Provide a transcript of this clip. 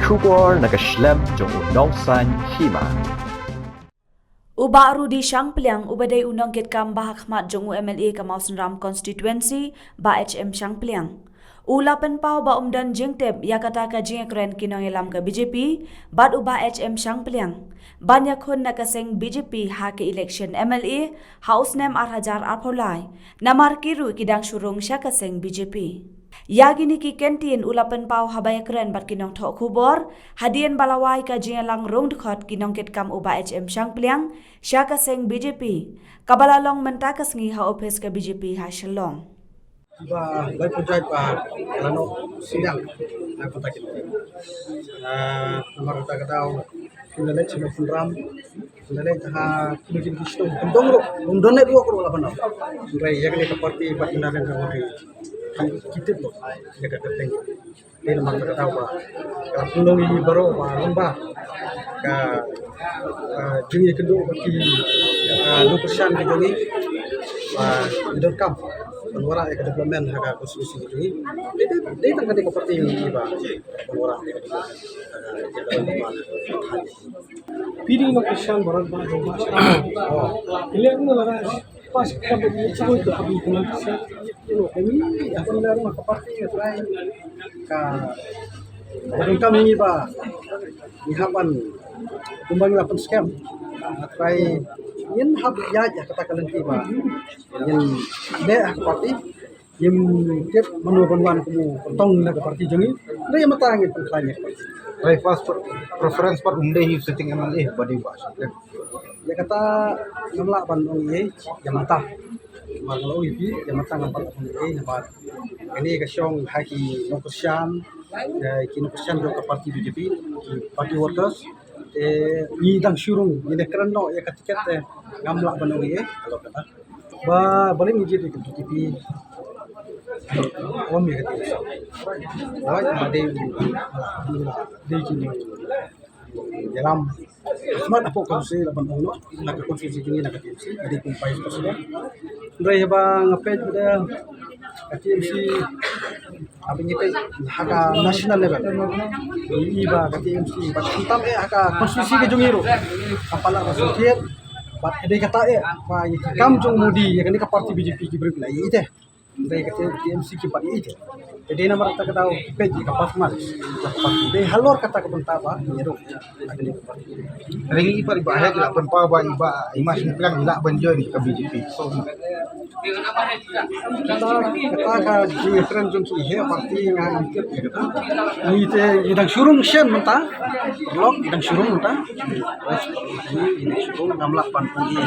Kubor nakaslem jong unongsan hima. Uba Rudi Shang Pliang ubadai unang kit kambah Ahmad jong UMLA Kamausan Ram Constituency ba HM Shang Pliang. Ula penpau ba umdan jengtep ya kata ka jing kren kinong ilam ka BJP bad uba HM Shang Pliang. Banyak hun nakaseng BJP ha ke election MLA House name Arhajar Arpolai. Namar kiru kidang surung siya kaseng BJP. Yagi ni ki kentin ulapan pau habaya keren bat kinong thok kubor hadian balawai ka jingalang rong dekhot kinong ket kam uba HM Shang Pliang syaka seng BJP kabalalong mentakas ngi ha office ka BJP ha shalong ba lai punjai pa lano sidang na kota kita nomor kata katau kulale chino punram kulale ha kini kisto undongro undone dua ko laban ngai yakni ka parti patinaran ka mari kita to ya kata teng ni nomor kata katau ba ka pulongi baro ba lomba ka jini kendo baki 2% ka jini ba idon kam penwara ke development haga konstitusi itu dia tangga di parti ini ba penwara pidi no kisan barat ba do mas ile no lara pas ka be chuo to abi kuma sa no kami apa lar ma parti try ka orang kami ini ba ihapan kumbang lapan scam try yen hab ya kata kalian tiba yen de parti yen kep manuban kamu tong na parti jengi re matangin pengkanya Right, first preference for umde hi sitting MLA body wash. ya kata ngamla ban ong ye jamata magalo ibi jamata ngamla ong ye nabar ini kasyong haki nokusyan kinokusyan do parti BJP party workers ni dang syurung ni keren no ya katiket ngamla ban ong ye kalau kata ba baling ije di BJP om ya kata wah made di kini dalam smart apa konsi laban ulo nak konsi kini nak TMC jadi kumpai sudah ndai bang page pada TMC apa ni haga national level iba TMC bat hitam haga konstitusi ke jungiro kapala rakyat bat ede kata pa kam jung mudi ya kan ka parti BJP ki berbila ite ndai ka TMC ki parti ite jadi nama rata kata page ka pasmas de halor kata ka bentaba nyero agni Ringi ipar ibahe tidak penpa ba iba imas plan ila banjo ni ke BJP. So kata ka ji friend jung ki he parti nga ikut ni te idang surung shen menta blok idang surung menta ini surung 68 puli